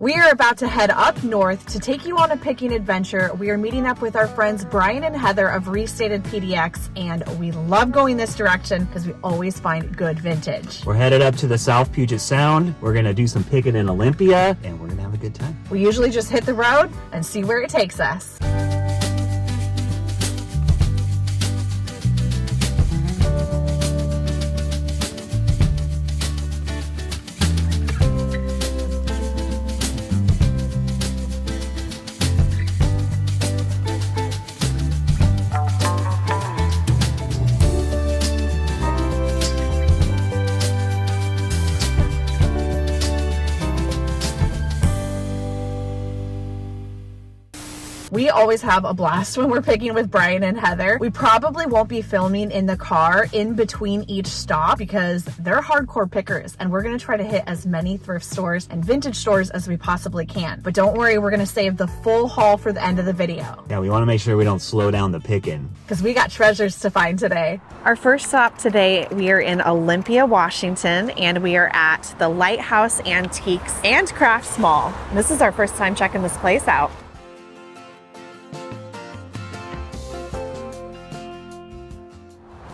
We are about to head up north to take you on a picking adventure. We are meeting up with our friends Brian and Heather of Restated PDX, and we love going this direction because we always find good vintage. We're headed up to the South Puget Sound. We're gonna do some picking in Olympia, and we're gonna have a good time. We usually just hit the road and see where it takes us. We always have a blast when we're picking with Brian and Heather. We probably won't be filming in the car in between each stop because they're hardcore pickers, and we're gonna try to hit as many thrift stores and vintage stores as we possibly can. But don't worry, we're gonna save the full haul for the end of the video. Yeah, we wanna make sure we don't slow down the picking, because we got treasures to find today. Our first stop today, we are in Olympia, Washington, and we are at the Lighthouse Antiques and Crafts Mall. This is our first time checking this place out.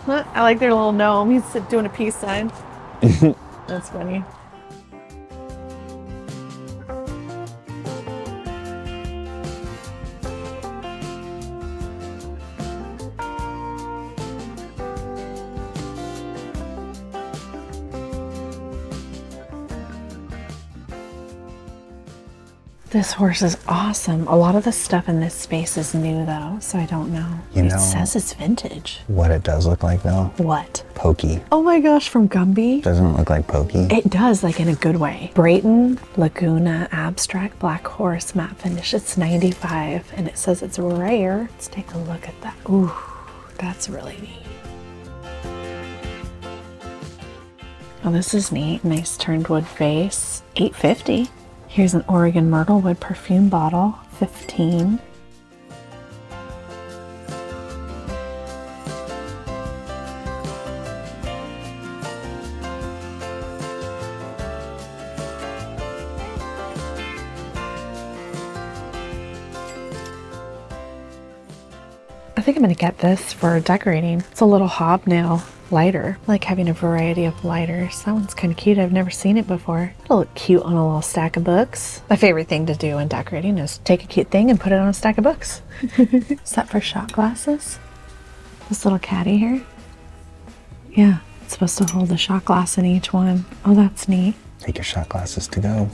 I like their little gnome. He's doing a peace sign. That's funny. This horse is awesome. A lot of the stuff in this space is new though, so I don't know. It says it's vintage. What it does look like though? What? Pokey. Oh my gosh, from Gumby? Doesn't it look like Pokey? It does, like in a good way. Brayton Laguna Abstract Black Horse Matte Finish. It's 95 and it says it's rare. Let's take a look at that. Ooh, that's really neat. Oh, this is neat. Nice turned wood face. $8.50. Here's an Oregon Myrtle Wood perfume bottle, $15. I think I'm gonna get this for decorating. It's a little hobnail lighter. I like having a variety of lighters. That one's kind of cute. I've never seen it before. It'll look cute on a little stack of books. My favorite thing to do when decorating is take a cute thing and put it on a stack of books. Is that for shot glasses? This little caddy here? Yeah, it's supposed to hold a shot glass in each one. Oh, that's neat. Take your shot glasses to go.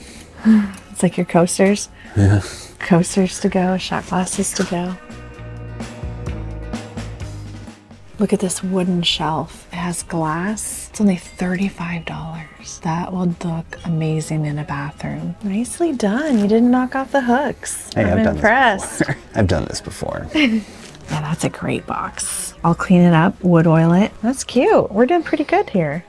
It's like your coasters. Yeah. Coasters to go, shot glasses to go. Look at this wooden shelf. It has glass. It's only $35. That will look amazing in a bathroom. Nicely done. You didn't knock off the hooks. Hey, I'm impressed. I've done this before. Yeah, that's a great box. I'll clean it up, wood oil it. That's cute. We're doing pretty good here.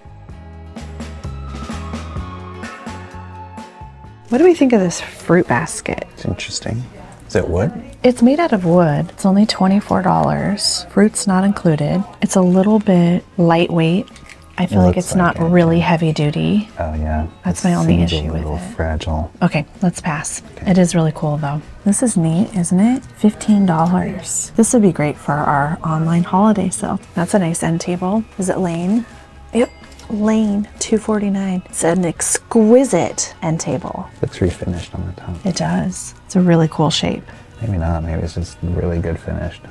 What do we think of this fruit basket? It's interesting. Is it wood? It's made out of wood. It's only $24. Fruit's not included. It's a little bit lightweight. I feel like it's not really heavy duty. Oh yeah. That's my only issue with it. A little fragile. Okay, let's pass. Okay. It is really cool though. This is neat, isn't it? $15. This would be great for our online holiday sale. That's a nice end table. Is it Lane? Yep. Lane, $249. It's an exquisite end table. Looks refinished on the top. It does. It's a really cool shape. Maybe not. Maybe it's just really good finished.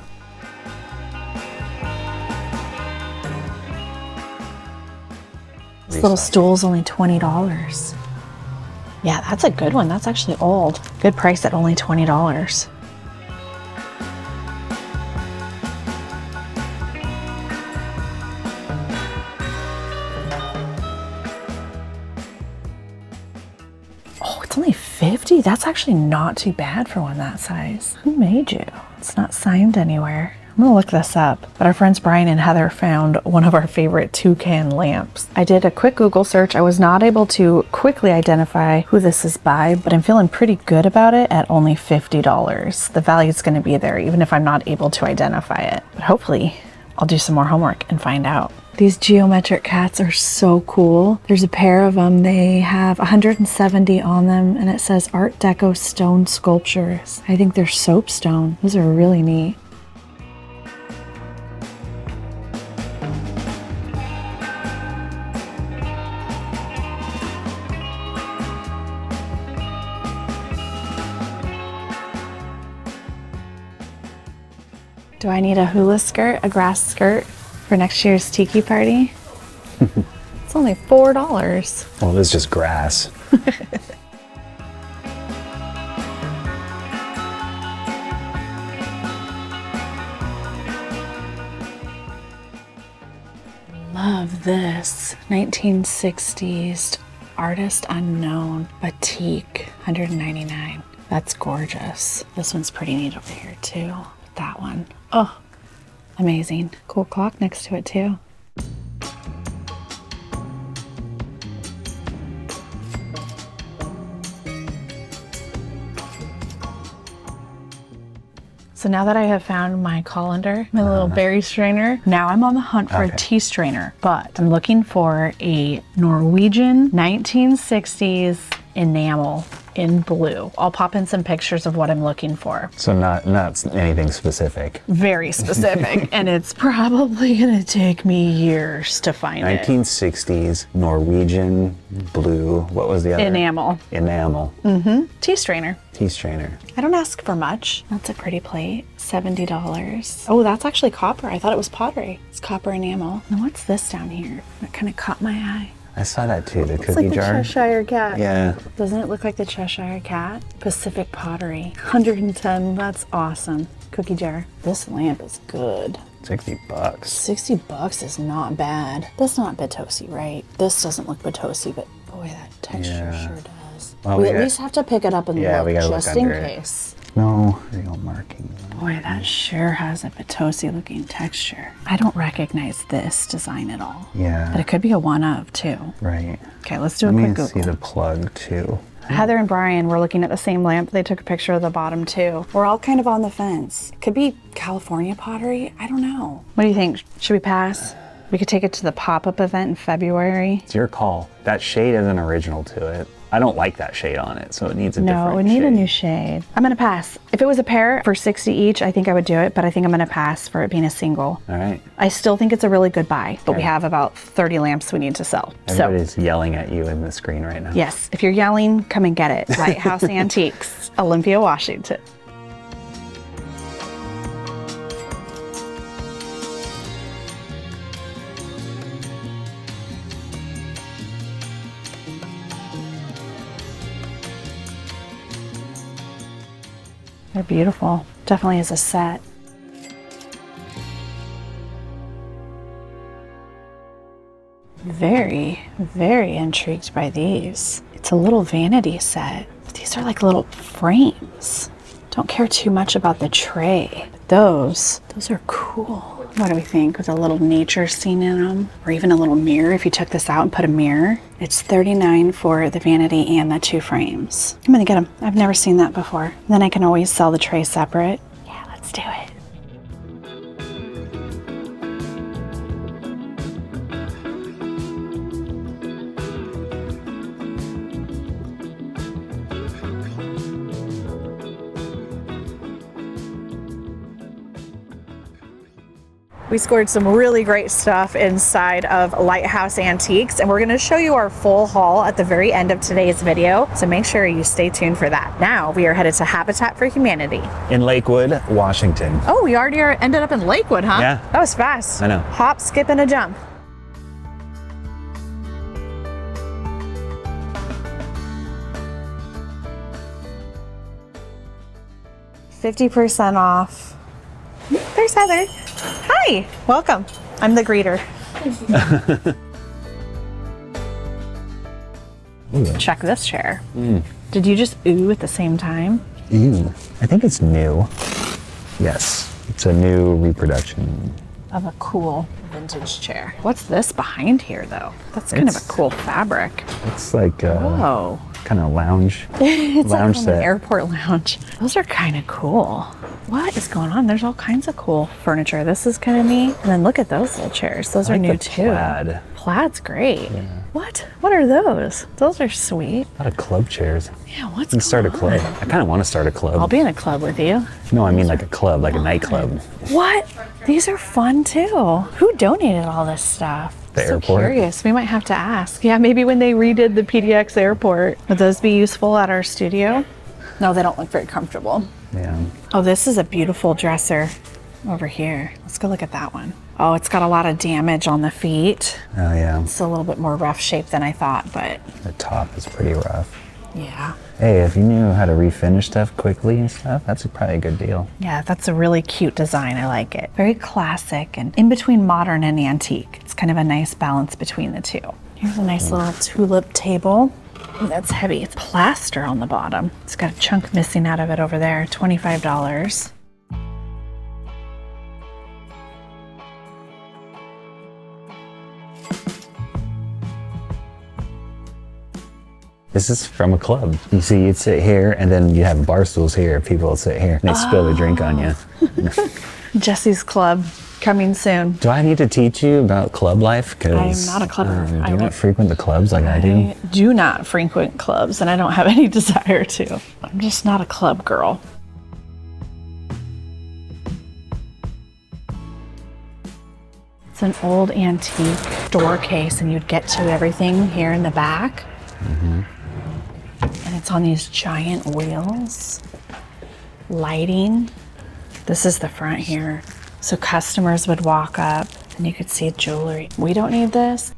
This little stool's only $20. Yeah, that's a good one. That's actually old. Good price at only $20. It's only $50. That's actually not too bad for one that size. Who made you? It's not signed anywhere. I'm gonna look this up, but our friends Brian and Heather found one of our favorite toucan lamps. I did a quick Google search. I was not able to quickly identify who this is by, but I'm feeling pretty good about it at only $50. The value is gonna be there even if I'm not able to identify it. But hopefully I'll do some more homework and find out. These geometric cats are so cool. There's a pair of them. They have 170 on them and it says Art Deco stone sculptures. I think they're soapstone. Those are really neat. Do I need a hula skirt, a grass skirt for next year's tiki party? It's only $4. Well, it's just grass. Love this 1960s artist unknown batik, $199. That's gorgeous. This one's pretty neat over here too. That one. Oh, amazing. Cool clock next to it too. So now that I have found my colander, my little berry strainer, now I'm on the hunt for a tea strainer, but I'm looking for a Norwegian 1960s enamel in blue. I'll pop in some pictures of what I'm looking for. So not anything specific. Very specific, and it's probably gonna take me years to find 1960s Norwegian blue. What was the other? Enamel. Enamel. Tea strainer. Tea strainer. I don't ask for much. That's a pretty plate. $70. Oh, that's actually copper. I thought it was pottery. It's copper enamel. Now what's this down here? That kind of caught my eye. I saw that too, the It's cookie like the jar. Cheshire Cat. Yeah. Doesn't it look like the Cheshire Cat? Pacific Pottery. 110. That's awesome. Cookie jar. This lamp is good. $60. $60 is not bad. That's not Batosi, right? This doesn't look Batosi, but boy, that texture Yeah. sure does. Well, we we at got- least have to pick it up and Yeah, look we gotta just look in under it. case. No, real marking. Boy, that sure has a Batosi looking texture. I don't recognize this design at all. But Yeah, it could be a one of too. right. Okay, let's do a Let quick me Google. see the plug too. Heather and Brian were looking at the same lamp. They took a picture of the bottom too. We're all kind of on the fence. Could be California pottery. I don't know. What do you think? Should we pass? We could take it to the pop-up event in February. It's your call. That shade isn't original to it. I don't like that shade on it, so it needs a different No, it would need shade. a new shade. I'm gonna pass. If it was a pair for 60 each, I think I would do it, but I think I'm gonna pass for it being a single. All right. I still think it's a really good buy, but we Okay. have about 30 lamps we need to sell. Everybody's yelling at you in the screen right now. Yes, if you're yelling, come and get it. Lighthouse Antiques, Olympia, Washington. They're beautiful. Definitely is a set. Very, very intrigued by these. It's a little vanity set. These are like little frames. Don't care too much about the tray. But those are cool. What do we think with a little nature scene in them? Or even a little mirror if you took this out and put a mirror. It's $39 for the vanity and the two frames. I'm gonna get them. I've never seen that before. Then I can always sell the tray separate. Yeah, let's do it. We scored some really great stuff inside of Lighthouse Antiques, and we're going to show you our full haul at the very end of today's video, so make sure you stay tuned for that. Now we are headed to Habitat for Humanity. In Lakewood, Washington. Oh, we already ended up in Lakewood, huh? Yeah. That was fast. I know. Hop, skip, and a jump. $50% off. There's Heather. Hi, welcome. I'm the greeter. Check this chair. Did you just ooh at the same time? Ew. I think it's new. Yes, it's a new reproduction. Of a cool vintage chair. What's this behind here though? That's kind of a cool fabric. It's like a Whoa. kind of lounge It's lounge like from an set. airport lounge. Those are kind of cool. What is going on? There's all kinds of cool furniture. This is kind of neat. And then look at those little chairs. Those are new too. Plaid. Plaid's great. Yeah. What? What are those? Those are sweet. A lot of club chairs. Yeah, what's You can start a club. I kind of want to start a club. I'll be in a club with you. No, I mean like a club, like a nightclub. What? These are fun too. Who donated all this stuff? The so airport. Curious. We might have to ask. Yeah, maybe when they redid the PDX airport. Would those be useful at our studio? No, they don't look very comfortable. Yeah. Oh, this is a beautiful dresser over here. Let's go look at that one. Oh, it's got a lot of damage on the feet. Oh, yeah. It's a little bit more rough shape than I thought, but The top is pretty rough. yeah. Hey, if you knew how to refinish stuff quickly and stuff, that's probably a good deal. Yeah, that's a really cute design. I like it. Very classic and in between modern and antique. It's kind of a nice balance between the two. Here's a nice little tulip table. Ooh, that's heavy. It's plaster on the bottom. It's got a chunk missing out of it over there. $25. This is from a club. You see, you'd sit here, and then you have bar stools here. People would sit here, and they spill a drink on you. Jesse's Club, coming soon. Do I need to teach you about club life? I'm not a clubber. Do you not frequent the clubs like I do? I do not frequent clubs, and I don't have any desire to. I'm just not a club girl. It's an old antique door case, and you'd get to everything here in the back. And it's on these giant wheels. Lighting. This is the front here. So customers would walk up and you could see jewelry. We don't need this.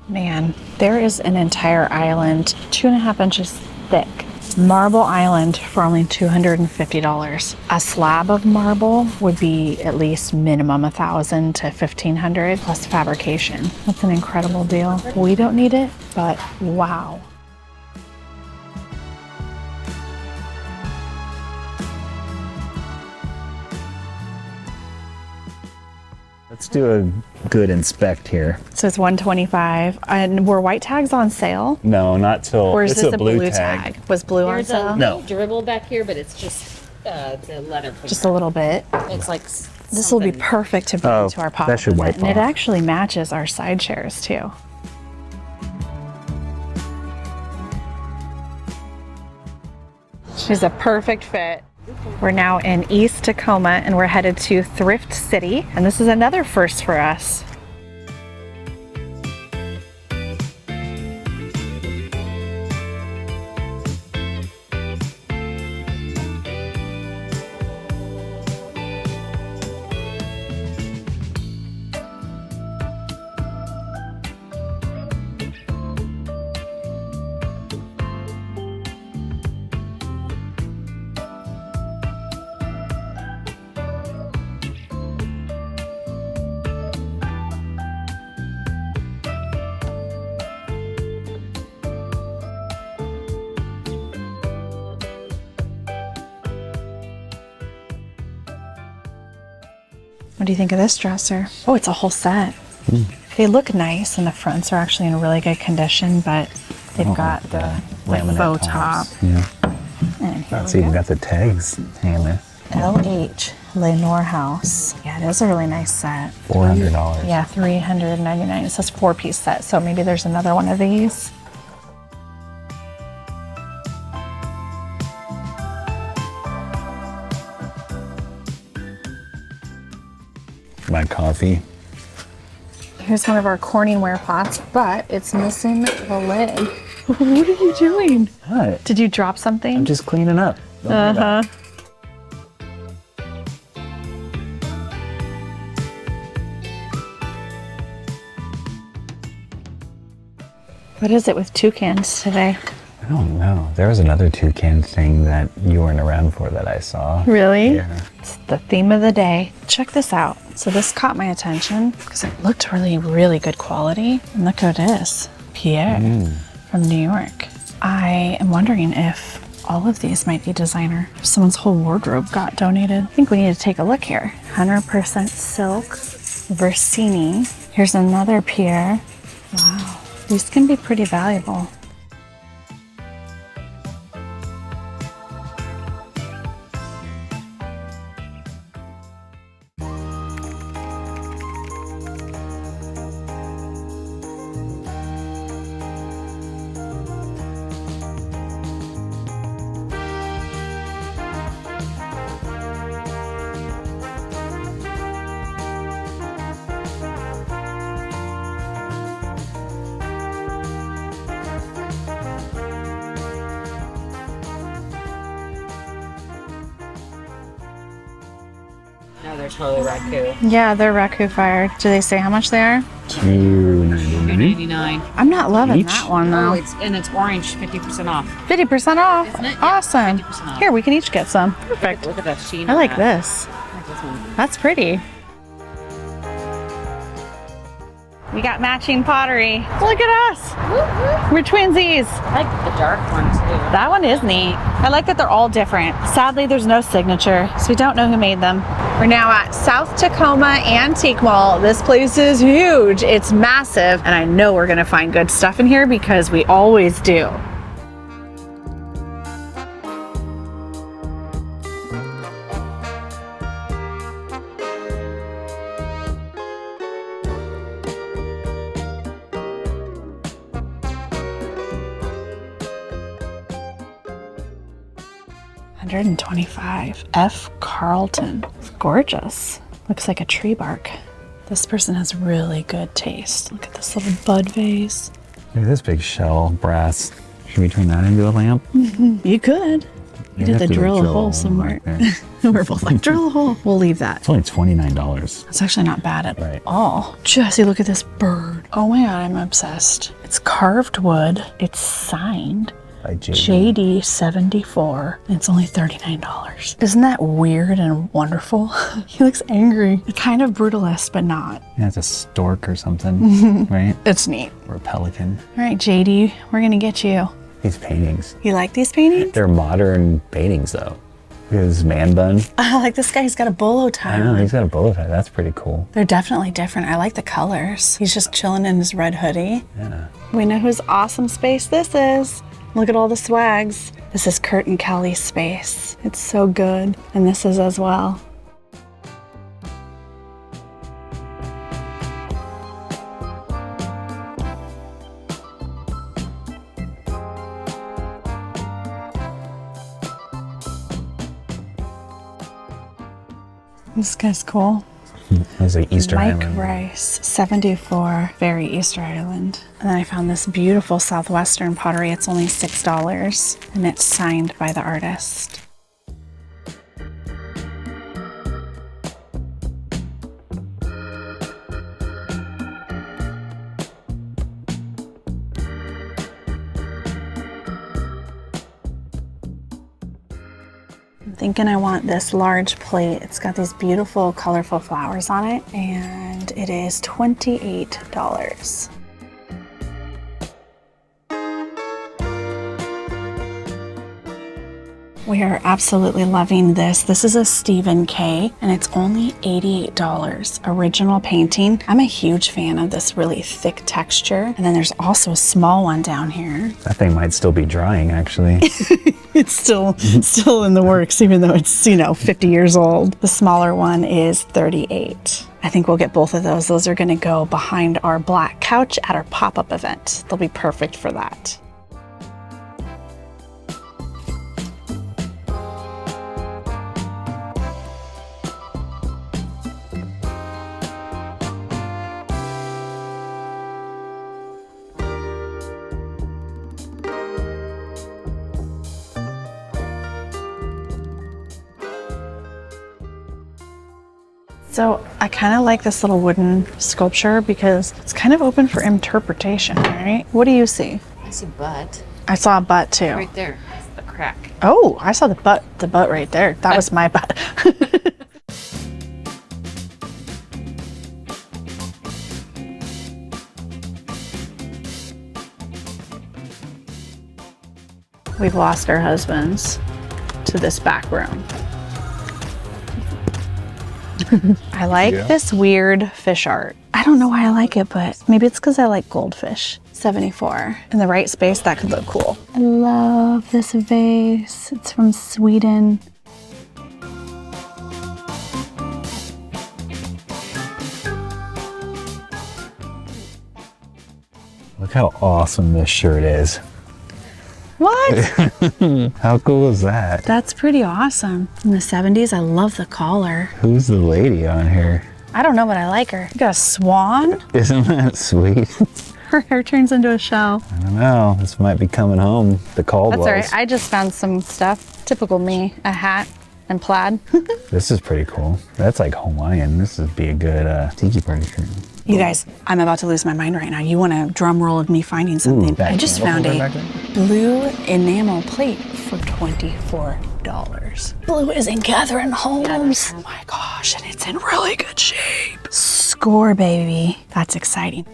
Man, there is an entire island, 2.5 inches thick. Marble island for only $250. A slab of marble would be at least minimum $1,000 to $1,500 plus fabrication. That's an incredible deal. We don't need it, but wow. Let's do a good inspect here. So it's $125, and were white tags on sale? No, not till Or is it's this a a blue tag? Was blue on There's sale? a No. little dribble back here, but it's just the letter. Just a little bit. It's like This will be something- perfect to bring Oh, to our pop. that should wipe And it off. actually matches our side chairs too. She's a perfect fit. We're now in East Tacoma and we're headed to Thrift City. And this is another first for us. What do you think of this dresser? Oh, it's a whole set. They look nice and the fronts are actually in really good condition, but they've got the Laminate faux top. tops. Yeah. And here It's we even go. got the tags hanging there. LH Lenore House. Yeah, it is a really nice set. $400. Yeah, $399. It says 4-piece set, so maybe there's another one of these. My coffee. Here's one of our Corningware pots, but it's missing the lid. What are you doing? What? Did you drop something? I'm just cleaning up. Don't worry about it. What is it with toucans today? I don't know. There was another toucan thing that you weren't around for that I saw. Really? Yeah. It's the theme of the day. Check this out. So this caught my attention because it looked really, really good quality. And look who it is. Pierre from New York. I am wondering if all of these might be designer. If someone's whole wardrobe got donated. I think we need to take a look here. 100% silk, Versini. Here's another Pierre. Wow, these can be pretty valuable. No, they're totally raku. Yeah, they're raku fired. Do they say how much they are? $2.99. $2.99. I'm not loving Each? that one Oh, though. it's orange, 50% off. 50% off. Isn't it? Yeah, Awesome. 50% off. Here, we can each get some. Perfect. Look at that sheen. I on like that. this. I like this one. That's pretty. We got matching pottery. Look at us. We're twinsies. I like the dark one too. That one is neat. I like that they're all different. Sadly, there's no signature, so we don't know who made them. We're now at South Tacoma Antique Mall. This place is huge. It's massive, and I know we're gonna find good stuff in here because we always do. $125. F. Carlton. Gorgeous. Looks like a tree bark. This person has really good taste. Look at this little bud vase. Look at this big shell brass. Should we turn that into a lamp? You could. You did have the to drill a hole somewhere. right there. We're both like, drill a hole. We'll leave that. It's only $29. It's actually not bad at Right. all. Jesse, look at this bird. Oh my God, I'm obsessed. It's carved wood. It's signed. By JD. JD74, and it's only $39. Isn't that weird and wonderful? He looks angry. Kind of brutalist, but not. Yeah, it's a stork or something, right? It's neat. Or a pelican. All right, JD, we're gonna get you. These paintings. You like these paintings? They're modern paintings though. Look at his man bun. Like this guy, he's got a bolo tie. I know, he's got a bow tie. That's pretty cool. They're definitely different. I like the colors. He's just chilling in his red hoodie. Yeah. We know whose awesome space this is. Look at all the swags. This is Kurt and Kelly's space. It's so good. And this is as well. This guy's cool. It's like Easter Mike Island. Rice, 74, very Easter Island. And then I found this beautiful Southwestern pottery. It's only $6 and it's signed by the artist. I'm thinking I want this large plate. It's got these beautiful, colorful flowers on it, and it is $28. We are absolutely loving this. This is a Stephen K, and it's only $88. Original painting. I'm a huge fan of this really thick texture. And then there's also a small one down here. That thing might still be drying, actually. It's still in the works, even though it's, 50 years old. The smaller one is $38. I think we'll get both of those. Those are gonna go behind our black couch at our pop-up event. They'll be perfect for that. So I kind of like this little wooden sculpture because it's kind of open for interpretation, right? What do you see? I see butt. I saw a butt too. Right there. The crack. Oh, I saw the butt right there. That was my butt. We've lost our husbands to this back room. I like this weird fish art. I don't know why I like it, but maybe it's because I like goldfish. 74. In the right space, that could look cool. I love this vase. It's from Sweden. Look how awesome this shirt is. What? How cool is that? That's pretty awesome. In the 70s, I love the collar. Who's the lady on here? I don't know, but I like her. You got a swan? Isn't that sweet? Her hair turns into a shell. I don't know. This might be coming home. The Caldwells. That's all right. I just found some stuff. Typical me. A hat and plaid. This is pretty cool. That's like Hawaiian. This would be a good tiki party shirt. You guys, I'm about to lose my mind right now. You want a drum roll of me finding something? I just found a blue enamel plate for $24. Blue is in Catherine Holmes. Oh my gosh, and it's in really good shape. Score, baby. That's exciting.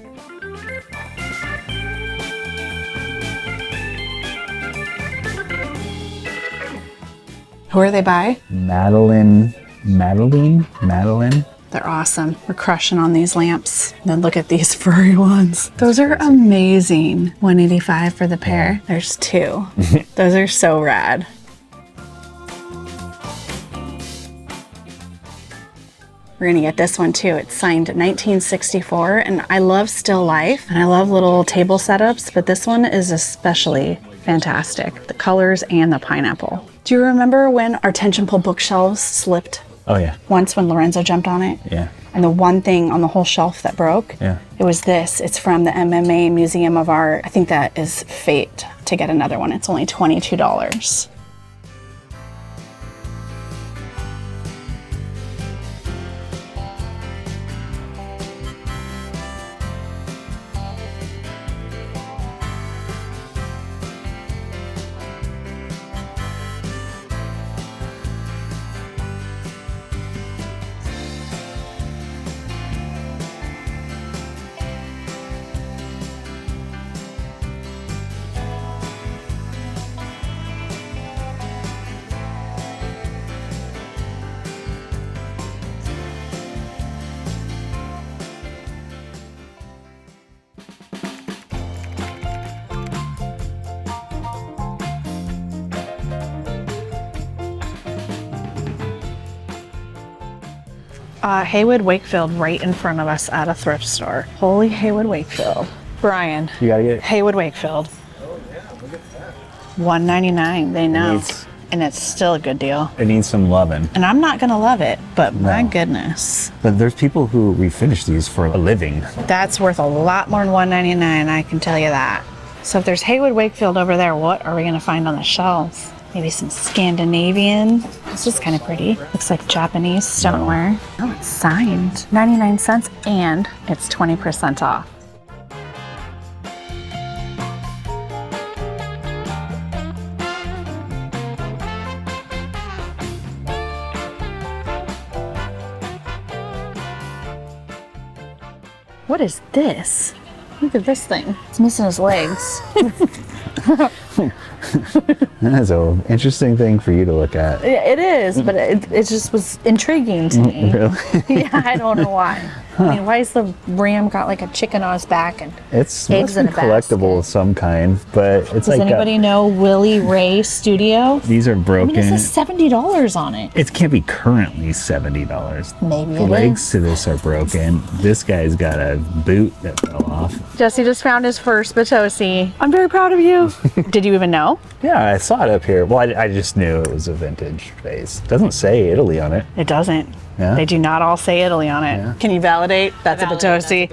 Who are they by? Madeline. They're awesome. We're crushing on these lamps. Then look at these furry ones. Those are amazing. $185 for the pair. There's two. Those are so rad. We're gonna get this one too. It's signed 1964, and I love still life and I love little table setups, but this one is especially fantastic. The colors and the pineapple. Do you remember when our tension pull bookshelves slipped? Oh yeah. Once when Lorenzo jumped on it? Yeah. And the one thing on the whole shelf that broke? Yeah. It was this. It's from the MMA Museum of Art. I think that is fate to get another one. It's only $22. Haywood Wakefield right in front of us at a thrift store. Holy Haywood Wakefield. Brian. You gotta get it. Haywood Wakefield. $1.99. They know. And it's still a good deal. It needs some loving. And I'm not gonna love it, but my goodness. But there's people who refinish these for a living. That's worth a lot more than $1.99, I can tell you that. So if there's Haywood Wakefield over there, what are we gonna find on the shelves? Maybe some Scandinavian. This is kind of pretty. Looks like Japanese stoneware. Oh, it's signed. 99 cents and it's 20% off. What is this? Look at this thing. It's missing his legs. That's an interesting thing for you to look at. It is, but it just was intriguing to me. Really? Yeah, I don't know why. I mean, why is the ram got like a chicken on his back and It's eggs in a collectible of some kind, but it's Does like anybody know Willie Ray Studio? these are I broken. mean, it says $70 on it. It can't be currently $70. Maybe The it legs is. to this are broken. This guy's got a boot that fell off. Jesse just found his first Potosi. I'm very proud of you. Did you even know? Yeah, I saw it up here. Well, I just knew it was a vintage vase. Doesn't say Italy on it. It doesn't. Yeah. They do not all say Italy on it. Yeah. Can you validate? That's a Potosi.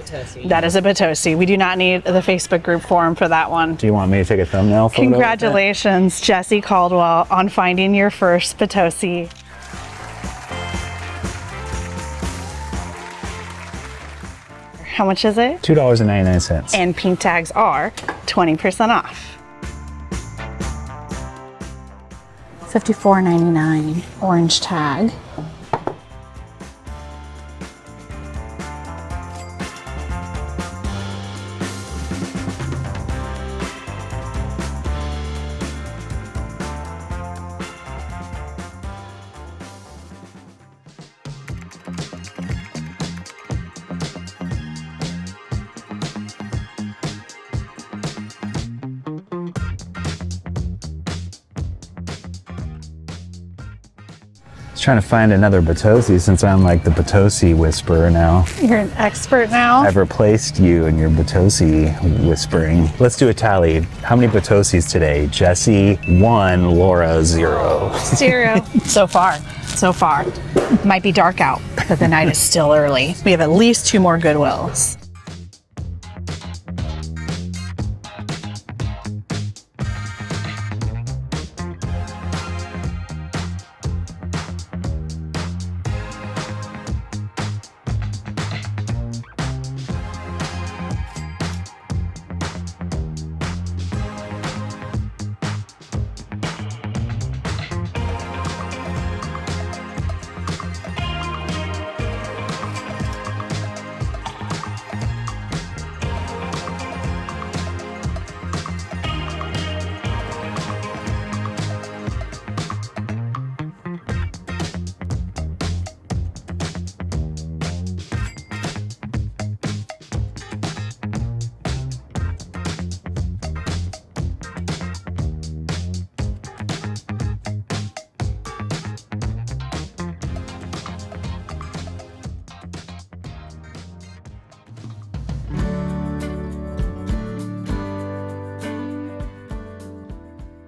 That is a Potosi. We do not need the Facebook group forum for that one. Do you want me to take a thumbnail photo? Congratulations, Jesse Caldwell, on finding your first Potosi. How much is it? $2.99. And pink tags are 20% off. $54.99. Orange tag. Trying to find another Batosi since I'm like the Batosi whisperer now. You're an expert now. I've replaced you in your Batosi whispering. Let's do a tally. How many Batosis today? Jesse 1, Laura 0. 0. So far. Might be dark out, but the night is still early. We have at least 2 more Goodwills.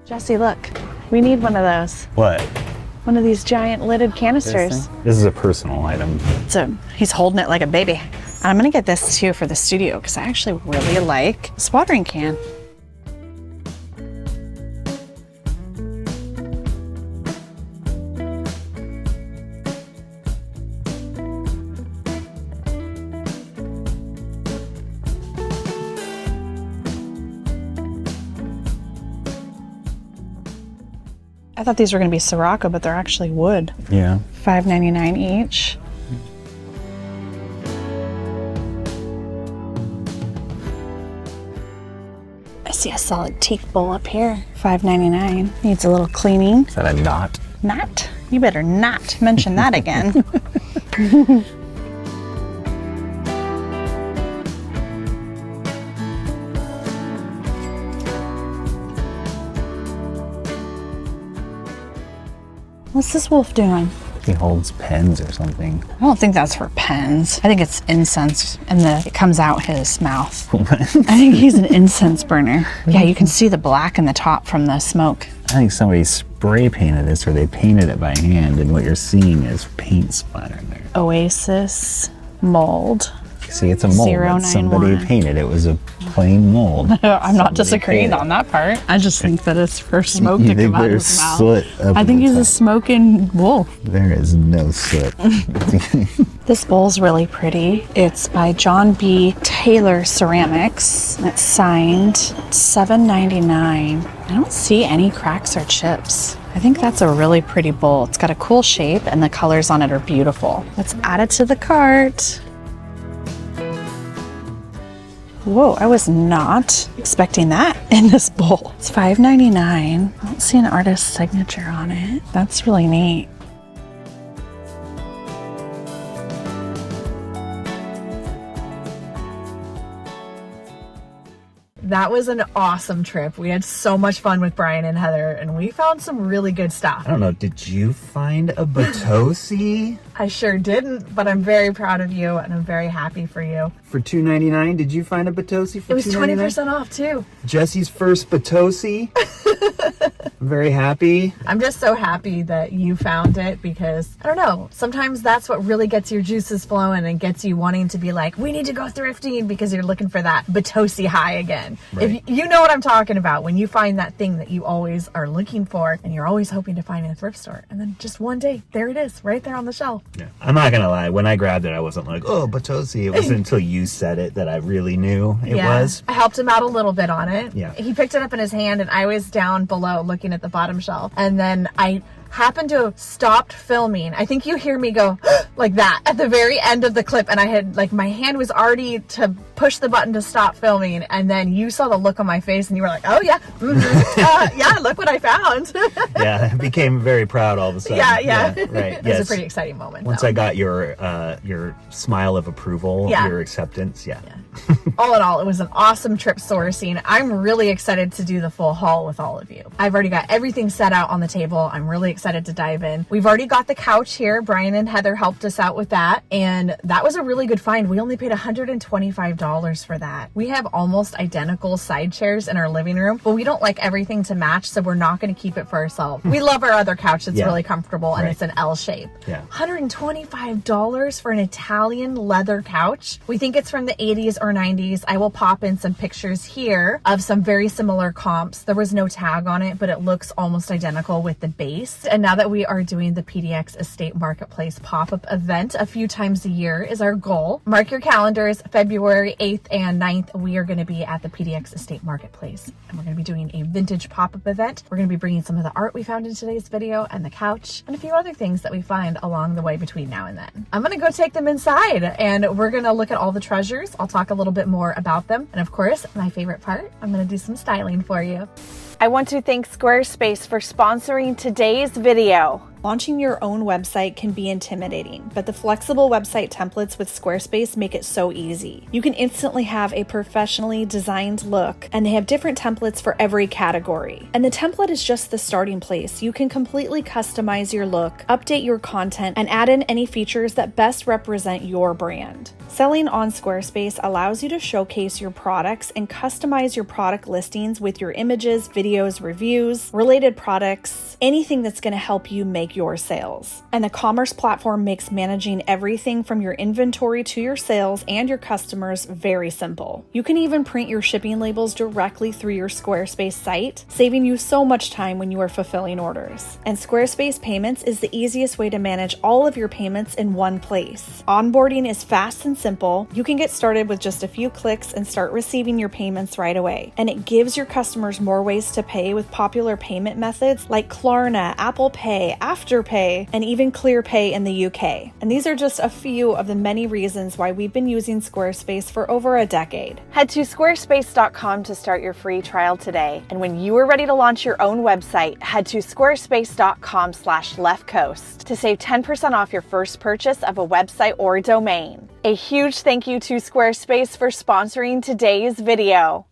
Jesse, look. We need one of those. What? One of these giant lidded canisters. This is a personal item. So he's holding it like a baby. And I'm gonna get this too for the studio because I actually really like this watering can. I thought these were gonna be Sirocco, but they're actually wood. Yeah. $5.99 each. I see a solid teak bowl up here. $5.99. Needs a little cleaning. Is that a knot? Not? You better not mention that again. What's this wolf doing? He holds pens or something. I don't think that's for pens. I think it's incense and it comes out his mouth. I think he's an incense burner. Yeah, you can see the black in the top from the smoke. I think somebody spray painted this or they painted it by hand and what you're seeing is paint splatter there. Oasis mold. See, it's a mold that somebody 091. painted. It was a plain mold. I'm not Somebody disagreeing painted on that part. I just think that it's for smoke You to think come out of there's his mouth. soot up I in think the he's a top? smoking wolf. There is no soot. This bowl's really pretty. It's by John B. Taylor Ceramics. It's signed $7.99. I don't see any cracks or chips. I think that's a really pretty bowl. It's got a cool shape and the colors on it are beautiful. Let's add it to the cart. Whoa, I was not expecting that in this bowl. It's $5.99. I don't see an artist's signature on it. That's really neat. That was an awesome trip. We had so much fun with Brian and Heather, and we found some really good stuff. I don't know, did you find a Batosi? I sure didn't, but I'm very proud of you, and I'm very happy for you. For $2.99, did you find a Batosi for $2.99? It was 20% off, too. Jesse's first Batosi. I'm very happy. I'm just so happy that you found it because, I don't know, sometimes that's what really gets your juices flowing and gets you wanting to be like, we need to go thrifting because you're looking for that Batosi high again. Right. If you know what I'm talking about, when you find that thing that you always are looking for and you're always hoping to find in a thrift store. And then just one day, there it is, right there on the shelf. Yeah. I'm not gonna lie, when I grabbed it, I wasn't like, oh, Batosi. It wasn't until you you said it that I really knew it was. I helped him out a little bit on it. Yeah. He picked it up in his hand and I was down below looking at the bottom shelf. And then I happened to have stopped filming. I think you hear me go like that at the very end of the clip, and I had like my hand was already to push the button to stop filming, and then you saw the look on my face and you were like, oh yeah, yeah, look what I found. Yeah, I became very proud all of a sudden. Yeah. Right. It was a pretty exciting moment. Once though. I got your smile of approval, your acceptance, All in all, it was an awesome trip sourcing. I'm really excited to do the full haul with all of you. I've already got everything set out on the table. I'm really excited to dive in. We've already got the couch here. Brian and Heather helped us out with that, and that was a really good find. We only paid $125 for that. We have almost identical side chairs in our living room, but we don't like everything to match, so we're not going to keep it for ourselves. We love our other couch. It's really comfortable, and it's an L shape. Yeah. $125 for an Italian leather couch. We think it's from the 80s or 90s. I will pop in some pictures here of some very similar comps. There was no tag on it, but it looks almost identical with the base. And now that we are doing the PDX Estate Marketplace pop-up event a few times a year is our goal. Mark your calendars, February 8th and 9th, we are going to be at the PDX Estate Marketplace. And we're going to be doing a vintage pop-up event. We're going to be bringing some of the art we found in today's video and the couch and a few other things that we find along the way between now and then. I'm going to go take them inside and we're going to look at all the treasures. I'll talk a little bit more about them. And of course, my favorite part, I'm going to do some styling for you. I want to thank Squarespace for sponsoring today's video. Launching your own website can be intimidating, but the flexible website templates with Squarespace make it so easy. You can instantly have a professionally designed look, and they have different templates for every category. And the template is just the starting place. You can completely customize your look, update your content, and add in any features that best represent your brand. Selling on Squarespace allows you to showcase your products and customize your product listings with your images, videos, reviews, related products, anything that's going to help you make your sales. And the commerce platform makes managing everything from your inventory to your sales and your customers very simple. You can even print your shipping labels directly through your Squarespace site, saving you so much time when you are fulfilling orders. And Squarespace Payments is the easiest way to manage all of your payments in one place. Onboarding is fast and simple. You can get started with just a few clicks and start receiving your payments right away. And it gives your customers more ways to pay with popular payment methods like Klarna, Apple Pay, Afterpay, and even ClearPay in the UK. And these are just a few of the many reasons why we've been using Squarespace for over a decade. Head to squarespace.com to start your free trial today. And when you are ready to launch your own website, head to squarespace.com/leftcoast to save 10% off your first purchase of a website or domain. A huge thank you to Squarespace for sponsoring today's video.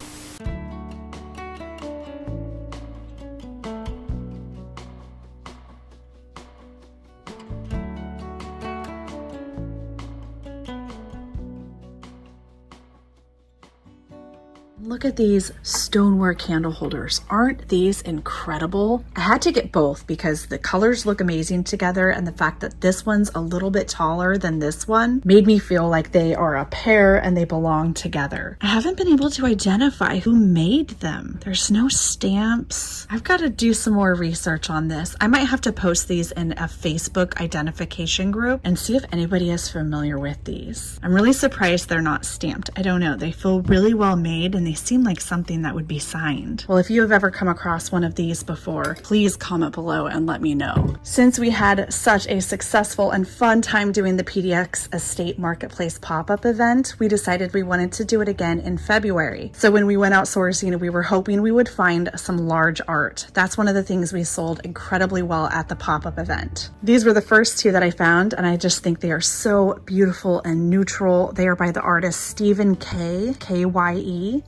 Look at these stoneware candle holders. Aren't these incredible? I had to get both because the colors look amazing together, and the fact that this one's a little bit taller than this one made me feel like they are a pair and they belong together. I haven't been able to identify who made them. There's no stamps. I've got to do some more research on this. I might have to post these in a Facebook identification group and see if anybody is familiar with these. I'm really surprised they're not stamped. I don't know. They feel really well made and they seem like something that would be signed. Well, if you have ever come across one of these before, please comment below and let me know. Since we had such a successful and fun time doing the PDX Estate Marketplace pop-up event, we decided we wanted to do it again in February. So when we went out sourcing, we were hoping we would find some large art. That's one of the things we sold incredibly well at the pop-up event. These were the first two that I found, and I just think they are so beautiful and neutral. They are by the artist Stephen Kye,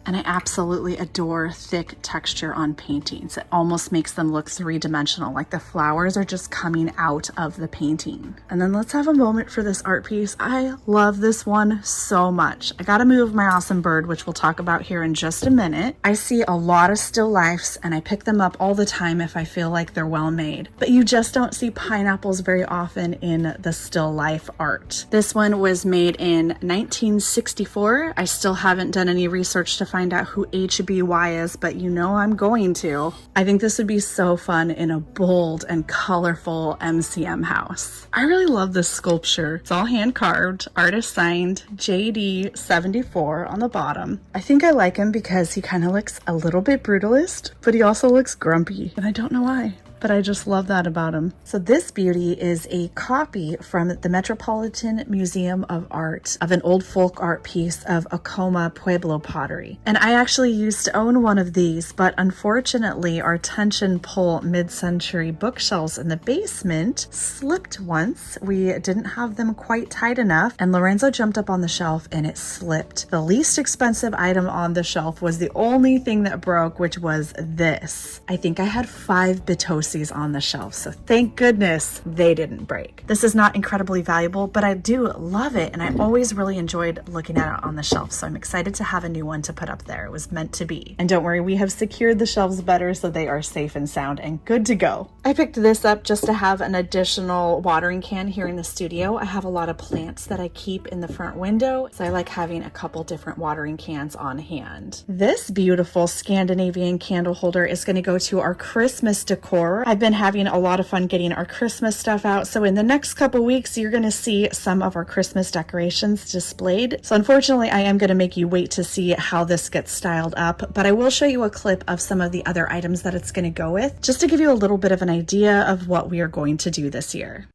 and I absolutely adore thick texture on paintings. It almost makes them look three-dimensional, like the flowers are just coming out of the painting. And then let's have a moment for this art piece. I love this one so much. I gotta move my awesome bird, which we'll talk about here in just a minute. I see a lot of still lifes and I pick them up all the time if I feel like they're well made, but you just don't see pineapples very often in the still life art. This one was made in 1964. I still haven't done any research to find find out who HBY is, but you know I'm going to. I think this would be so fun in a bold and colorful MCM house. I really love this sculpture. It's all hand carved, artist signed, JD 74 on the bottom. I think I like him because he kind of looks a little bit brutalist, but he also looks grumpy, and I don't know why, but I just love that about him. So this beauty is a copy from the Metropolitan Museum of Art of an old folk art piece of Tacoma Pueblo pottery. And I actually used to own one of these, but unfortunately our tension pull mid-century bookshelves in the basement slipped once. We didn't have them quite tight enough, and Lorenzo jumped up on the shelf and it slipped. The least expensive item on the shelf was the only thing that broke, which was this. I think I had 5 Bitosi on the shelf, so thank goodness they didn't break. This is not incredibly valuable, but I do love it, and I always really enjoyed looking at it on the shelf, so I'm excited to have a new one to put up there. It was meant to be. And don't worry, we have secured the shelves better so they are safe and sound and good to go. I picked this up just to have an additional watering can here in the studio. I have a lot of plants that I keep in the front window, so I like having a couple different watering cans on hand. This beautiful Scandinavian candle holder is going to go to our Christmas decor. I've been having a lot of fun getting our Christmas stuff out, so in the next couple weeks you're going to see some of our Christmas decorations displayed. So unfortunately I am going to make you wait to see how this gets styled up, but I will show you a clip of some of the other items that it's going to go with, just to give you a little bit of an idea of what we are going to do this year.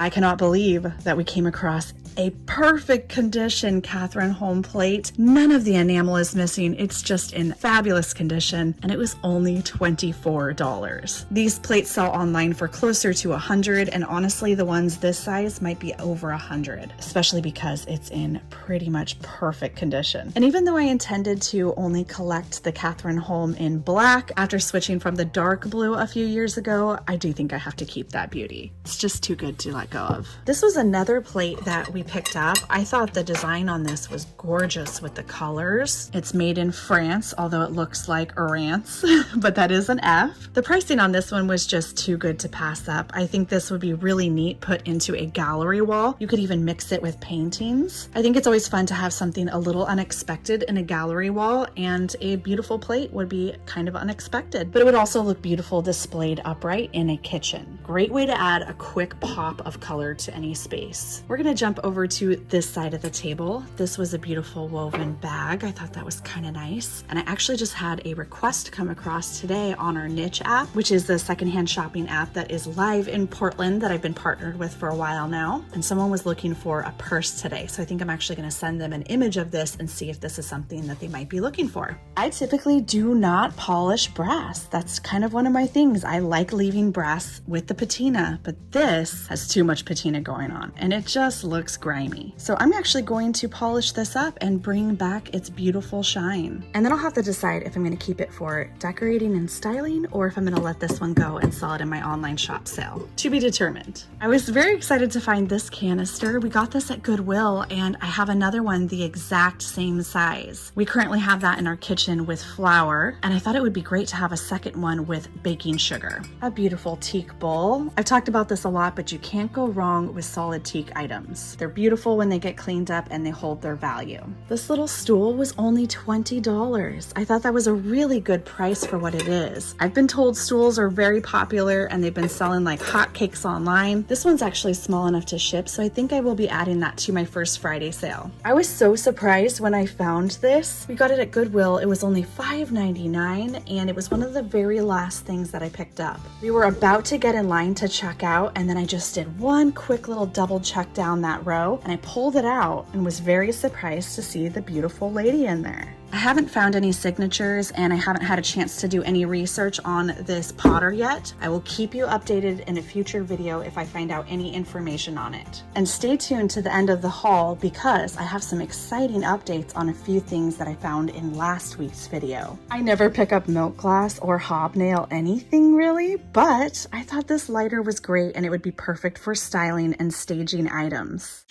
I cannot believe that we came across a perfect condition Catherine home plate. None of the enamel is missing. It's just in fabulous condition, and it was only $24. These plates sell online for closer to $100, and honestly, the ones this size might be over $100, especially because it's in pretty much perfect condition. And even though I intended to only collect the Catherine home in black after switching from the dark blue a few years ago, I do think I have to keep that beauty. It's just too good to let go of. This was another plate that we picked up. I thought the design on this was gorgeous with the colors. It's made in France, although it looks like Arance, but that is an F. The pricing on this one was just too good to pass up. I think this would be really neat put into a gallery wall. You could even mix it with paintings. I think it's always fun to have something a little unexpected in a gallery wall, and a beautiful plate would be kind of unexpected, but it would also look beautiful displayed upright in a kitchen. Great way to add a quick pop of color to any space. We're gonna jump over to this side of the table. This was a beautiful woven bag. I thought that was kind of nice. And I actually just had a request come across today on our NYTCH app, which is the secondhand shopping app that is live in Portland that I've been partnered with for a while now. And someone was looking for a purse today. So I think I'm actually gonna send them an image of this and see if this is something that they might be looking for. I typically do not polish brass. That's kind of one of my things. I like leaving brass with the patina, but this has too much patina going on and it just looks grimy. So I'm actually going to polish this up and bring back its beautiful shine. And then I'll have to decide if I'm going to keep it for decorating and styling, or if I'm going to let this one go and sell it in my online shop sale. To be determined. I was very excited to find this canister. We got this at Goodwill, and I have another one the exact same size. We currently have that in our kitchen with flour, and I thought it would be great to have a second one with baking sugar. A beautiful teak bowl. I've talked about this a lot, but you can't go wrong with solid teak items. They're beautiful when they get cleaned up and they hold their value. This little stool was only $20. I thought that was a really good price for what it is. I've been told stools are very popular and they've been selling like hotcakes online. This one's actually small enough to ship, so I think I will be adding that to my first Friday sale. I was so surprised when I found this. We got it at Goodwill. It was only $5.99, and it was one of the very last things that I picked up. We were about to get in line to check out, and then I just did one quick little double check down that row, and I pulled it out and was very surprised to see the beautiful lady in there. I haven't found any signatures, and I haven't had a chance to do any research on this potter yet. I will keep you updated in a future video if I find out any information on it. And stay tuned to the end of the haul, because I have some exciting updates on a few things that I found in last week's video. I never pick up milk glass or hobnail anything really, but I thought this lighter was great and it would be perfect for styling and staging items.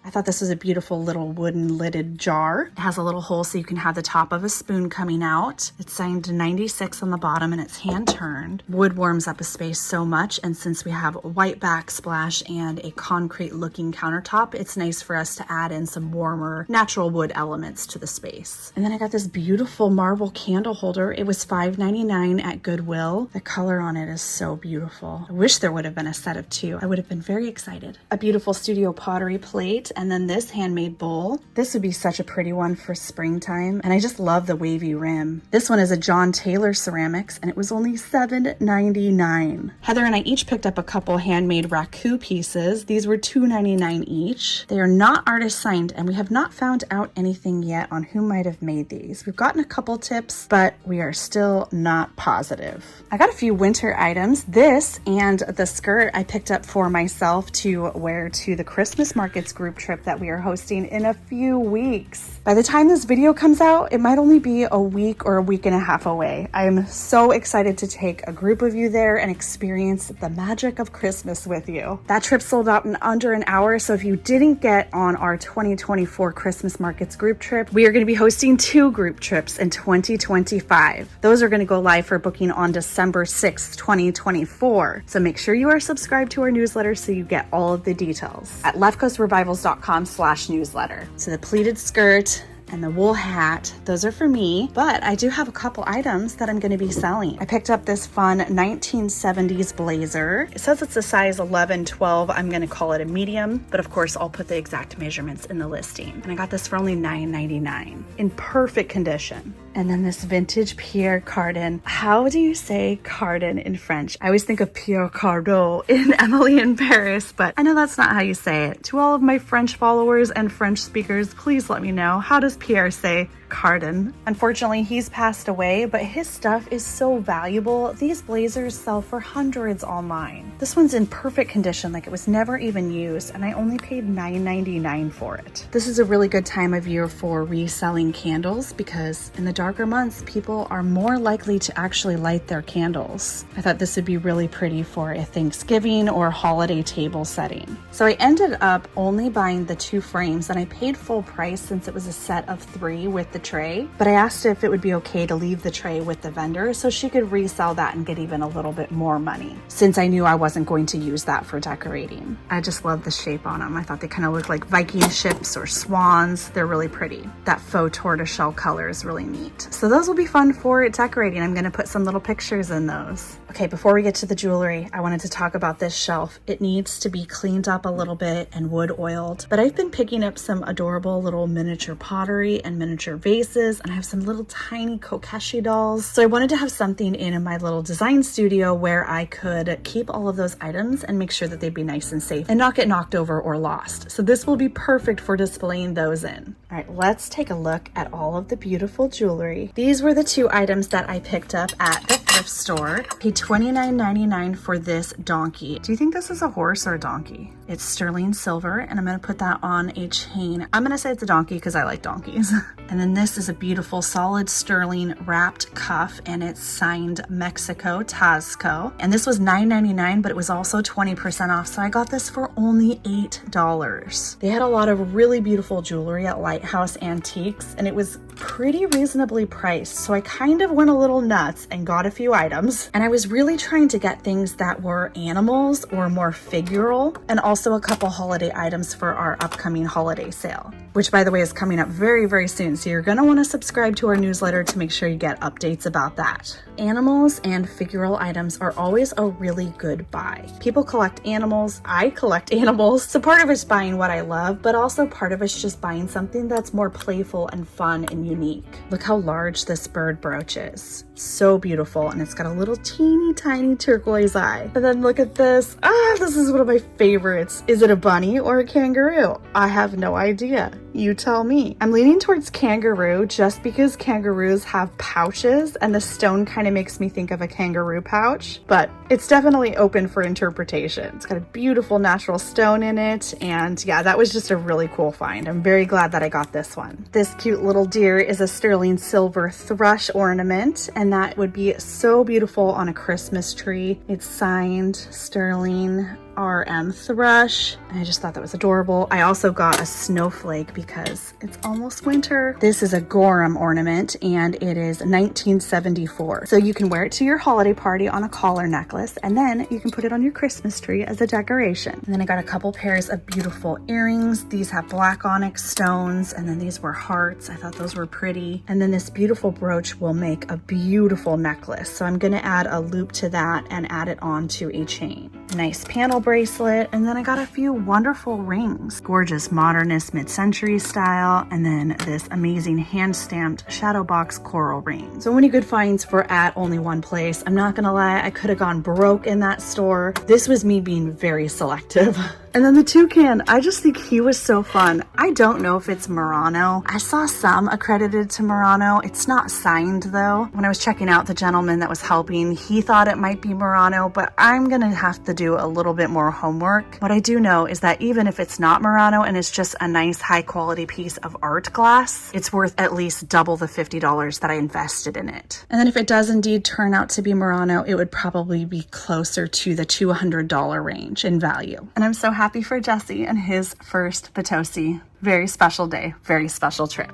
I thought this was a beautiful little wooden lidded jar. It has a little hole so you can have the top of a spoon coming out. It's signed 96 on the bottom and it's hand turned. Wood warms up a space so much, and since we have a white backsplash and a concrete looking countertop, it's nice for us to add in some warmer natural wood elements to the space. And then I got this beautiful marble candle holder. It was $5.99 at Goodwill. The color on it is so beautiful. I wish there would have been a set of two. I would have been very excited. A beautiful studio pottery plate, and then this handmade bowl. This would be such a pretty one for springtime, and I just love the wavy rim. This one is a John Taylor ceramics, and it was only $7.99. Heather and I each picked up a couple handmade raku pieces. These were $2.99 each. They are not artist signed, and we have not found out anything yet on who might have made these. We've gotten a couple tips, but we are still not positive. I got a few winter items. This and the skirt I picked up for myself to wear to the Christmas markets group trip that we are hosting in a few weeks. By the time this video comes out, it might only be a week or a week and a half away. I am so excited to take a group of you there and experience the magic of Christmas with you. That trip sold out in under an hour, so if you didn't get on our 2024 Christmas markets group trip, we are going to be hosting 2 group trips in 2025. Those are going to go live for booking on December 6th, 2024. So make sure you are subscribed to our newsletter so you get all of the details at leftcoastrevivals.com/newsletter. So the pleated skirt and the wool hat, those are for me, but I do have a couple items that I'm going to be selling. I picked up this fun 1970s blazer. It says it's a size 11, 12. I'm going to call it a medium, but of course I'll put the exact measurements in the listing. And I got this for only $9.99 in perfect condition. And then this vintage Pierre Cardin. How do you say Cardin in French? I always think of Pierre Cardin in Emily in Paris, but I know that's not how you say it. To all of my French followers and French speakers, please let me know. How does Pierre say Cardin? Unfortunately, he's passed away, but his stuff is so valuable. These blazers sell for hundreds online. This one's in perfect condition, like it was never even used, and I only paid $9.99 for it. This is a really good time of year for reselling candles because in the darker months, people are more likely to actually light their candles. I thought this would be really pretty for a Thanksgiving or holiday table setting. So I ended up only buying the 2 frames, and I paid full price since it was a set of 3 with the tray, but I asked if it would be okay to leave the tray with the vendor so she could resell that and get even a little bit more money, since I knew I wasn't going to use that for decorating. I just love the shape on them. I thought they kind of look like Viking ships or swans. They're really pretty. That faux tortoiseshell color is really neat. So those will be fun for decorating. I'm going to put some little pictures in those. Okay, before we get to the jewelry, I wanted to talk about this shelf. It needs to be cleaned up a little bit and wood oiled, but I've been picking up some adorable little miniature pottery and miniature vases, and I have some little tiny kokeshi dolls. So I wanted to have something in my little design studio where I could keep all of those items and make sure that they'd be nice and safe and not get knocked over or lost. So this will be perfect for displaying those in. All right, let's take a look at all of the beautiful jewelry. These were the 2 items that I picked up at the thrift store. Paid $29.99 for this donkey. Do you think this is a horse or a donkey? It's sterling silver, and I'm going to put that on a chain. I'm going to say it's a donkey because I like donkeys. And then this is a beautiful solid sterling wrapped cuff, and it's signed Mexico Tazco. And this was $9.99, but it was also 20% off, so I got this for only $8. They had a lot of really beautiful jewelry at Lighthouse Antiques, and it was pretty reasonably priced, so I kind of went a little nuts and got a few items. And I was really trying to get things that were animals or more figural, and also a couple holiday items for our upcoming holiday sale, which by the way is coming up very, very soon. So you're gonna wanna subscribe to our newsletter to make sure you get updates about that. Animals and figural items are always a really good buy. People collect animals, I collect animals. So part of it's buying what I love, but also part of it's just buying something that's more playful and fun and unique. Look how large this bird brooch is. So beautiful, and it's got a little teeny tiny turquoise eye. And then look at this. This is one of my favorites. Is it a bunny or a kangaroo? I have no idea. You tell me. I'm leaning towards kangaroo just because kangaroos have pouches, and the stone kind of makes me think of a kangaroo pouch, but it's definitely open for interpretation. It's got a beautiful natural stone in it, and yeah, that was just a really cool find. I'm very glad that I got this one. This cute little deer is a sterling silver thrush ornament, and that would be so beautiful on a Christmas tree. It's signed sterling RM thrush. I just thought that was adorable. I also got a snowflake because it's almost winter. This is a Gorham ornament and it is 1974. So you can wear it to your holiday party on a collar necklace, and then you can put it on your Christmas tree as a decoration. And then I got a couple pairs of beautiful earrings. These have black onyx stones, and then these were hearts. I thought those were pretty. And then this beautiful brooch will make a beautiful necklace. So I'm gonna add a loop to that and add it onto a chain. Nice panel bracelet, and then I got a few wonderful rings. Gorgeous modernist mid-century style, and then this amazing hand-stamped shadow box coral ring. So many good finds were at only one place. I'm not gonna lie, I could have gone broke in that store. This was me being very selective. And then the toucan, I just think he was so fun. I don't know if it's Murano. I saw some accredited to Murano. It's not signed though. When I was checking out the gentleman that was helping, he thought it might be Murano, but I'm gonna have to do a little bit more homework. What I do know is that even if it's not Murano and it's just a nice high quality piece of art glass, it's worth at least double the $50 that I invested in it. And then if it does indeed turn out to be Murano, it would probably be closer to the $200 range in value. And I'm so happy for Jesse and his first Potosi. Very special day, very special trip.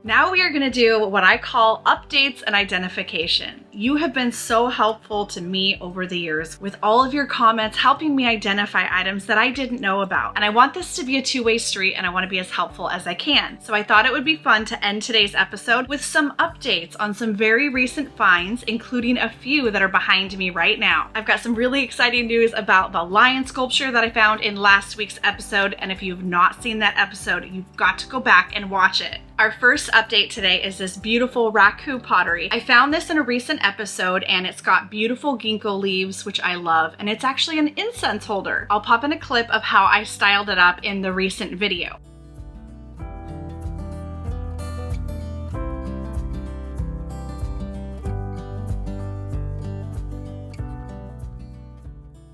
Now we are going to do what I call updates and identification. You have been so helpful to me over the years with all of your comments, helping me identify items that I didn't know about. And I want this to be a two-way street, and I want to be as helpful as I can. So I thought it would be fun to end today's episode with some updates on some very recent finds, including a few that are behind me right now. I've got some really exciting news about the lion sculpture that I found in last week's episode, and if you've not seen that episode, you've got to go back and watch it. Our first update today is this beautiful raku pottery. I found this in a recent episode, and it's got beautiful ginkgo leaves, which I love, and it's actually an incense holder. I'll pop in a clip of how I styled it up in the recent video.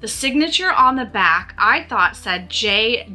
The signature on the back, I thought said J-D-I-L-L-A,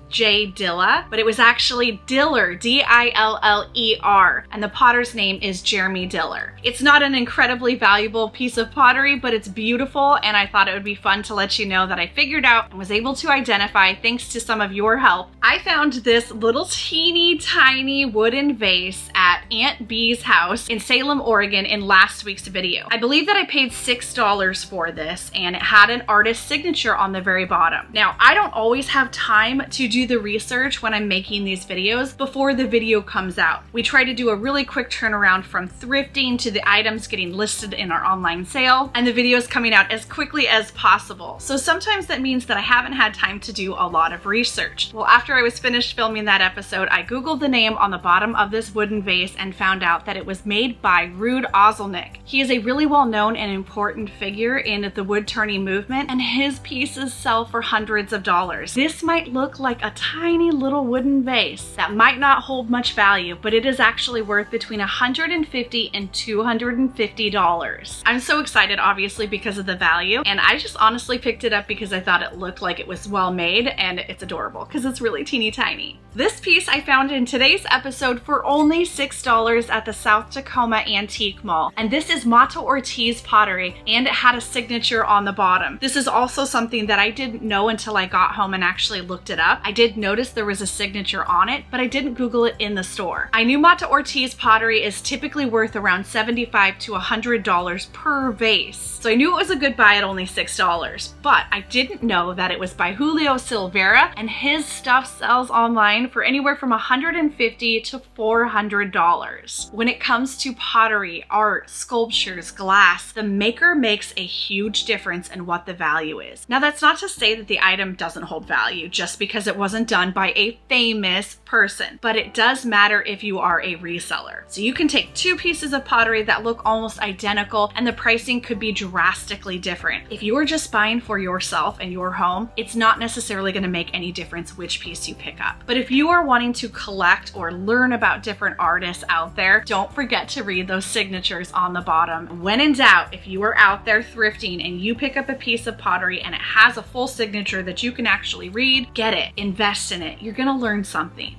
J Dilla, but it was actually Diller, D-I-L-L-E-R, and the potter's name is Jeremy Diller. It's not an incredibly valuable piece of pottery, but it's beautiful, and I thought it would be fun to let you know that I figured out and was able to identify thanks to some of your help. I found this little teeny tiny wooden vase at Aunt B's house in Salem, Oregon in last week's video. I believe that I paid $6 for this, and it had an artist's signature on the very bottom. Now, I don't always have time to do the research when I'm making these videos before the video comes out. We try to do a really quick turnaround from thrifting to the items getting listed in our online sale, and the videos coming out as quickly as possible. So sometimes that means that I haven't had time to do a lot of research. Well, after I was finished filming that episode, I Googled the name on the bottom of this wooden vase and found out that it was made by Ruud Ozolnik. He is a really well-known and important figure in the wood turning movement, and his pieces sell for hundreds of dollars. This might look like a tiny little wooden vase that might not hold much value, but it is actually worth between $150 and $250. I'm so excited, obviously, because of the value, and I just honestly picked it up because I thought it looked like it was well made, and it's adorable because it's really teeny tiny. This piece I found in today's episode for only $6 at the South Tacoma Antique Mall, and this is Mata Ortiz pottery, and it had a signature on the bottom. This is also something that I didn't know until I got home and actually looked it up. I did notice there was a signature on it, but I didn't Google it in the store. I knew Mata Ortiz pottery is typically worth around $75 to $100 per vase, so I knew it was a good buy at only $6, but I didn't know that it was by Julio Silveira, and his stuff sells online for anywhere from $150 to $400. When it comes to pottery, art, sculptures, glass, the maker makes a huge difference in what the value is. Now, that's not to say that the item doesn't hold value just because it wasn't done by a famous person, but it does matter if you are a reseller. So you can take two pieces of pottery that look almost identical, and the pricing could be drastically different. If you are just buying for yourself and your home, it's not necessarily going to make any difference which piece you pick up. But if you are wanting to collect or learn about different artists out there, don't forget to read those signatures on the bottom. When in doubt, if you are out there thrifting and you pick up a piece of pottery and it has a full signature that you can actually read, get it, invest in it. You're gonna learn something.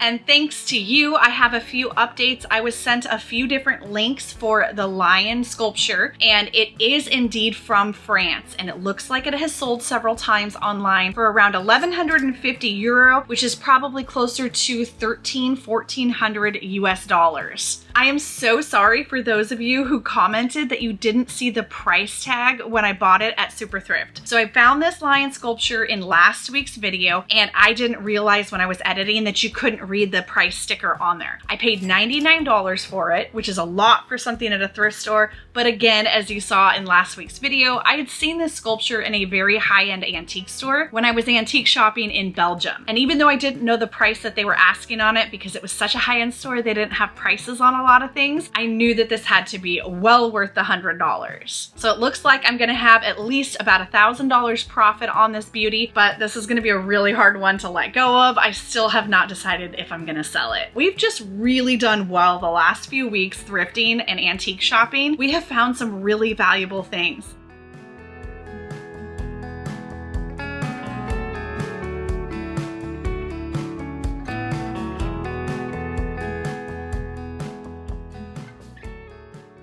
And thanks to you, I have a few updates. I was sent a few different links for the lion sculpture, and it is indeed from France, and it looks like it has sold several times online for around 1150 euro, which is probably closer to 1400 US dollars. I am so sorry for those of you who commented that you didn't see the price tag when I bought it at Super Thrift. So I found this lion sculpture in last week's video, and I didn't realize when I was editing that you couldn't read the price sticker on there. I paid $99 for it, which is a lot for something at a thrift store, but again, as you saw in last week's video, I had seen this sculpture in a very high-end antique store when I was antique shopping in Belgium. And even though I didn't know the price that they were asking on it because it was such a high-end store, they didn't have prices on a lot of things, I knew that this had to be well worth the $100. So it looks like I'm gonna have at least about $1,000 profit on this beauty, but this is gonna be a really hard one to let go of. I still have not decided if I'm gonna sell it. We've just really done well the last few weeks thrifting and antique shopping. We have found some really valuable things.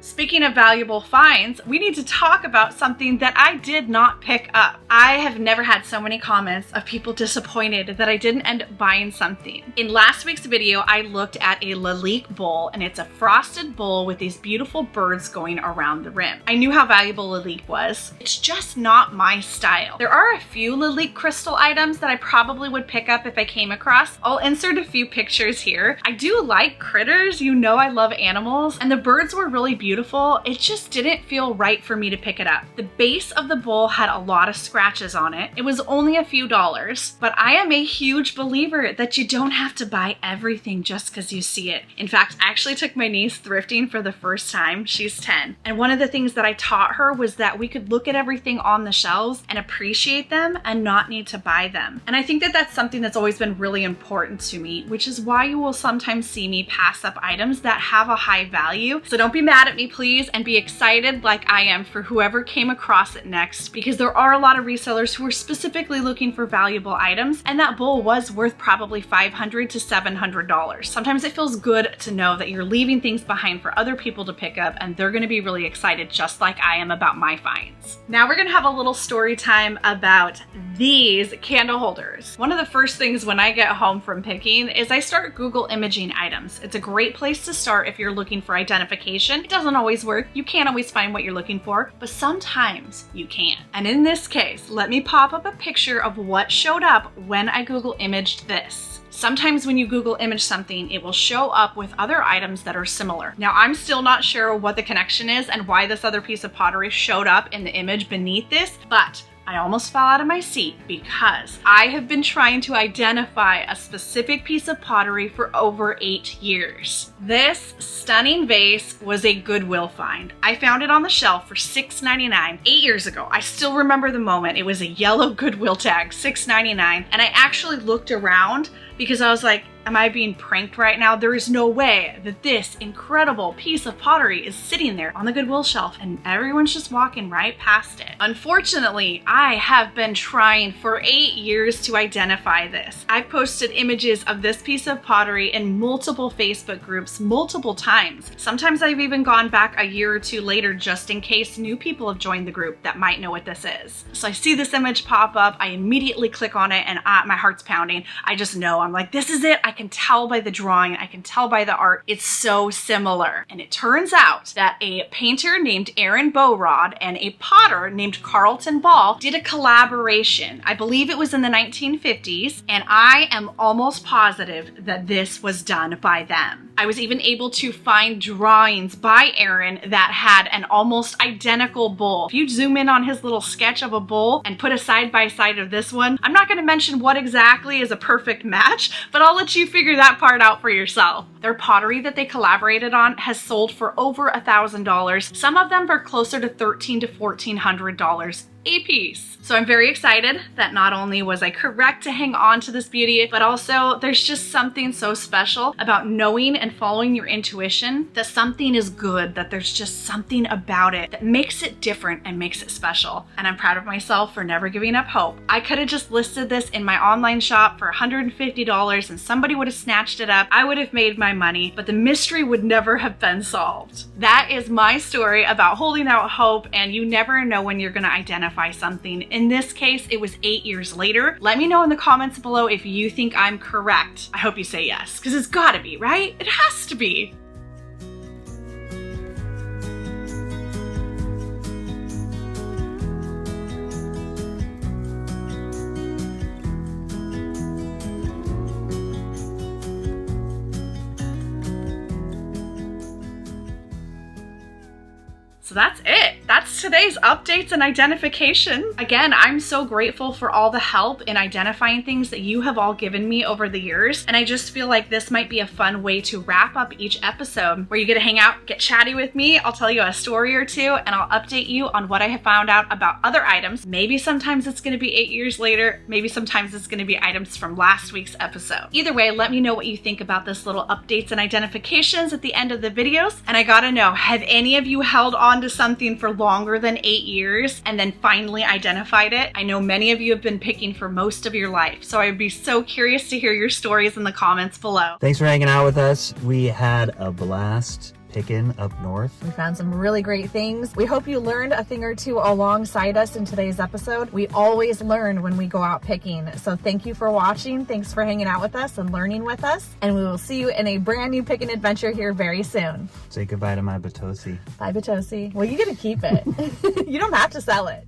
Speaking of valuable finds, we need to talk about something that I did not pick up. I have never had so many comments of people disappointed that I didn't end up buying something. In last week's video, I looked at a Lalique bowl, and it's a frosted bowl with these beautiful birds going around the rim. I knew how valuable Lalique was. It's just not my style. There are a few Lalique crystal items that I probably would pick up if I came across. I'll insert a few pictures here. I do like critters, you know I love animals, and the birds were really beautiful. It just didn't feel right for me to pick it up. The base of the bowl had a lot of scratches on it. It was only a few dollars, but I am a huge believer that you don't have to buy everything just because you see it. In fact, I actually took my niece thrifting for the first time. She's 10. And one of the things that I taught her was that we could look at everything on the shelves and appreciate them and not need to buy them. And I think that that's something that's always been really important to me, which is why you will sometimes see me pass up items that have a high value. So don't be mad at me, please, and be excited like I am for whoever came across it next, because there are a lot of resellers who are specifically looking for valuable items, and that bowl was worth probably $500 to $700. Sometimes it feels good to know that you're leaving things behind for other people to pick up, and they're gonna be really excited just like I am about my finds. Now we're gonna have a little story time about these candle holders. One of the first things when I get home from picking is I start Google imaging items. It's a great place to start if you're looking for identification. It doesn't always work. You can't always find what you're looking for, but sometimes you can. And in this case, let me pop up a picture of what showed up when I Google imaged this. Sometimes when you Google image something, it will show up with other items that are similar. Now, I'm still not sure what the connection is and why this other piece of pottery showed up in the image beneath this, but I almost fell out of my seat because I have been trying to identify a specific piece of pottery for over 8 years. This stunning vase was a Goodwill find. I found it on the shelf for $6.99 8 years ago. I still remember the moment. It was a yellow Goodwill tag, $6.99, and I actually looked around because I was like, am I being pranked right now? There is no way that this incredible piece of pottery is sitting there on the Goodwill shelf and everyone's just walking right past it. Unfortunately, I have been trying for 8 years to identify this. I've posted images of this piece of pottery in multiple Facebook groups multiple times. Sometimes I've even gone back a year or two later just in case new people have joined the group that might know what this is. So I see this image pop up, I immediately click on it, and my heart's pounding. I just know, I'm like, this is it. I can tell by the drawing, I can tell by the art, it's so similar. And it turns out that a painter named Aaron Bowrod and a potter named Carlton Ball did a collaboration. I believe it was in the 1950s, and I am almost positive that this was done by them. I was even able to find drawings by Aaron that had an almost identical bowl. If you zoom in on his little sketch of a bowl and put a side by side of this one, I'm not going to mention what exactly is a perfect match, but I'll let you figure that part out for yourself. Their pottery that they collaborated on has sold for over $1,000. Some of them are closer to $1,300 to $1,400 a piece. So I'm very excited that not only was I correct to hang on to this beauty, but also there's just something so special about knowing and following your intuition that something is good, that there's just something about it that makes it different and makes it special. And I'm proud of myself for never giving up hope. I could have just listed this in my online shop for $150 and somebody would have snatched it up. I would have made my money, but the mystery would never have been solved. That is my story about holding out hope, and you never know when you're gonna identify something. In this case, it was 8 years later. Let me know in the comments below if you think I'm correct. I hope you say yes, because it's gotta be, right? It has to be. So that's it. That's today's updates and identification. Again, I'm so grateful for all the help in identifying things that you have all given me over the years. And I just feel like this might be a fun way to wrap up each episode where you get to hang out, get chatty with me. I'll tell you a story or two and I'll update you on what I have found out about other items. Maybe sometimes it's gonna be 8 years later. Maybe sometimes it's gonna be items from last week's episode. Either way, let me know what you think about this little updates and identifications at the end of the videos. And I gotta know, have any of you held on to something for longer than 8 years and then finally identified it? I know many of you have been picking for most of your life, so I'd be so curious to hear your stories in the comments below. Thanks for hanging out with us. We had a blast picking up north. We found some really great things. We hope you learned a thing or two alongside us in today's episode. We always learn when we go out picking. So thank you for watching. Thanks for hanging out with us and learning with us. And we will see you in a brand new picking adventure here very soon. Say goodbye to my Batosi. Bye, Batosi. Well, you get to keep it. You don't have to sell it.